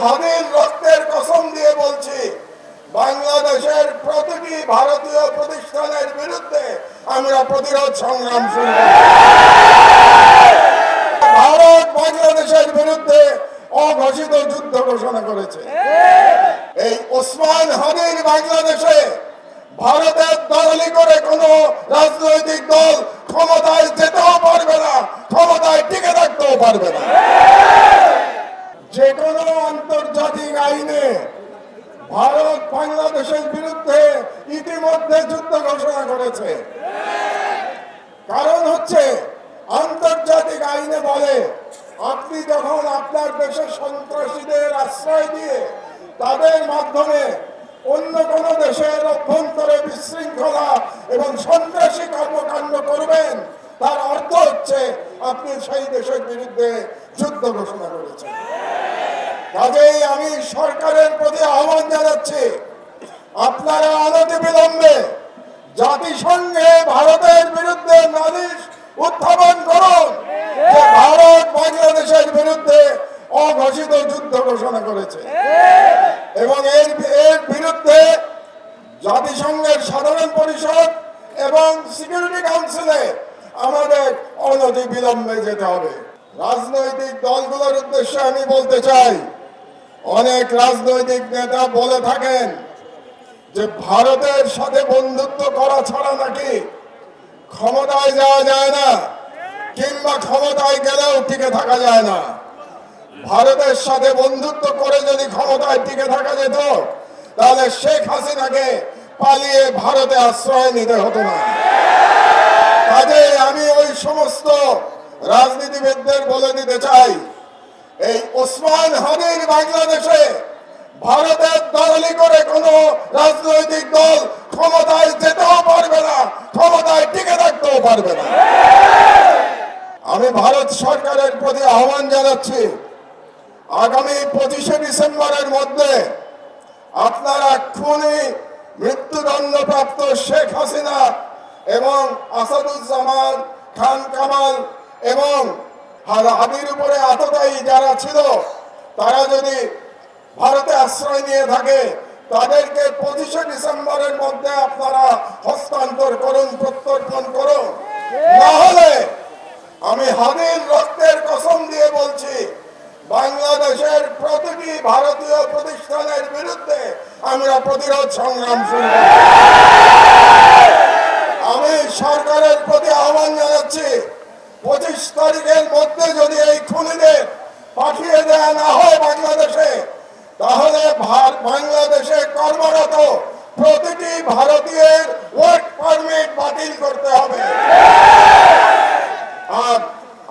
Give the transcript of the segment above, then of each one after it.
হাদির রক্তের কসম দিয়ে বলছি, বাংলাদেশের প্রতিটি ভারতীয় প্রতিষ্ঠানের বিরুদ্ধে আমরা প্রতিরোধ সংগ্রাম শুরু করব। ভারত বাংলাদেশের বিরুদ্ধে অঘোষিত যুদ্ধ ঘোষণা করেছে। এই ওসমান হাদির বাংলাদেশে ভারতের দলালি করে কোনো রাজনৈতিক দল ক্ষমতায় যেতেও পারবে না, ক্ষমতায় টিকে থাকতেও পারবে না। যে কোনো আন্তর্জাতিক আইনে ভারত বাংলাদেশের বিরুদ্ধে ইতিমধ্যে যুদ্ধ ঘোষণা করেছে। কারণ হচ্ছে আন্তর্জাতিক আইনে বলে, আপনি যখন আপনার দেশের সন্ত্রাসীদের আশ্রয় দিয়ে তাদের মাধ্যমে অন্য কোন দেশের অভ্যন্তরে বিশৃঙ্খলা এবং সন্ত্রাসী কর্মকাণ্ড করবেন, তার অর্থ হচ্ছে আপনি সেই দেশের বিরুদ্ধে যুদ্ধ ঘোষণা করেছেন। কাজেই আমি সরকারের প্রতি আহ্বান জানাচ্ছি, আপনারা অনতিবিলম্বে জাতিসংঘে ভারতের বিরুদ্ধে নালিশ উত্থাপন করুন যে ভারত বাংলাদেশের বিরুদ্ধে অঘোষিত যুদ্ধ ঘোষণা করেছে, এবং এর বিরুদ্ধে জাতিসংঘের সাধারণ পরিষদ এবং সিকিউরিটি কাউন্সিলে আমাদের অনতিবিলম্বে যেতে হবে। রাজনৈতিক দলগুলোর উদ্দেশ্যে আমি বলতে চাই, অনেক রাজনৈতিক নেতা বলে থাকেন যে ভারতের সাথে বন্ধুত্ব করা ছাড়া নাকি ক্ষমতায় যাওয়া যায় না, কিংবা ক্ষমতায় গেলেও টিকে থাকা যায় না। ভারতের সাথে বন্ধুত্ব করে যদি ক্ষমতায় টিকে থাকা যেত, তাহলে শেখ হাসিনাকে পালিয়ে ভারতে আশ্রয় নিতে হতো না। কাজে আমি ওই সমস্ত রাজনীতিবিদদের বলে দিতে চাই, এই ওসমান হাদির বাংলাদেশে ভারতের দলালি করে কোনো রাজনৈতিক দল ক্ষমতায় যেতেও পারবে না, ক্ষমতায় টিকে থাকতেও পারবে না। আমি ভারত সরকারের প্রতি আহ্বান জানাচ্ছি, আগামী 25শে ডিসেম্বরের মধ্যে আপনারা খুনি মৃত্যুদণ্ডপ্রাপ্ত শেখ হাসিনা এবং আসাদুজ্জামান খান কামাল এবং হাদির উপরে আততায়ী যারা ছিল, তারা যদি ভারতে আশ্রয় নিয়ে থাকে, তাদেরকে 25শে ডিসেম্বরের মধ্যে আপনারা হস্তান্তর করুন, প্রত্যর্পণ করুন। না হলে আমি হাদির রক্তের কসম দিয়ে বলছি, বাংলাদেশের প্রতিটি ভারতীয় প্রতিষ্ঠানের বিরুদ্ধে আমরা প্রতিরোধ সংগ্রাম শুরু করব। আমি সরকারের প্রতি আহ্বান জানাচ্ছি, 25 তারিখের মধ্যে যদি এই খুনিদের পাঠিয়ে দেওয়া না হয় বাংলাদেশে, তাহলে বাংলাদেশে কর্মরত প্রতিটি ভারতীয়ের ওয়ার্ক পারমিট বাতিল করতে হবে। আর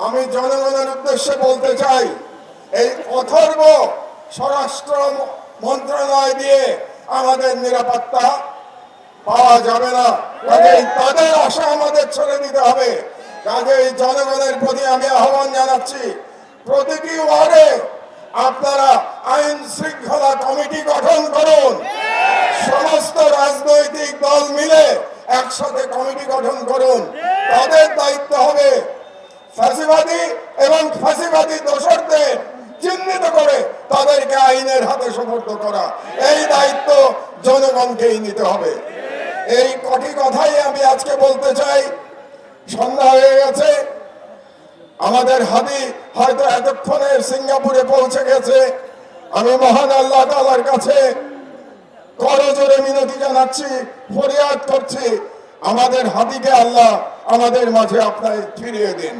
আমি জনগণের উদ্দেশ্যে বলতে চাই, এই অথর্ব স্বরাষ্ট্র মন্ত্রণালয় দিয়ে আমাদের নিরাপত্তা পাওয়া যাবে না। কাজেই তাদের আশা আমাদের ছেড়ে দিতে হবে। কাজেই জনগণের প্রতি আমি আহ্বান জানাচ্ছি, প্রতিটি ওয়ার্ডে আপনারা আইন শৃঙ্খলা কমিটি গঠন করুন। সমস্ত রাজনৈতিক দল মিলে একসাথে কমিটি গঠন করুন। তাদের দায়িত্ব হবে ফ্যাসিবাদী এবং ফ্যাসিবাদী দোষরদের চিহ্নিত করে তাদেরকে আইনের হাতে সোপর্দ করা। এই দায়িত্ব জনগণকেই নিতে হবে। এই কটি কথাই আমি আজকে বলতে চাই। সন্ধ্যা হয়ে গেছে, আমাদের হাদি হয়তো এতক্ষণে সিঙ্গাপুরে পৌঁছে গেছে। আমি মহান আল্লাহ তাআলার কাছে করজোরে মিনতি জানাচ্ছি, ফরিয়াদ করছি, আমাদের হাদিকে আল্লাহ আমাদের মাঝে আপনার ফিরিয়ে দিন।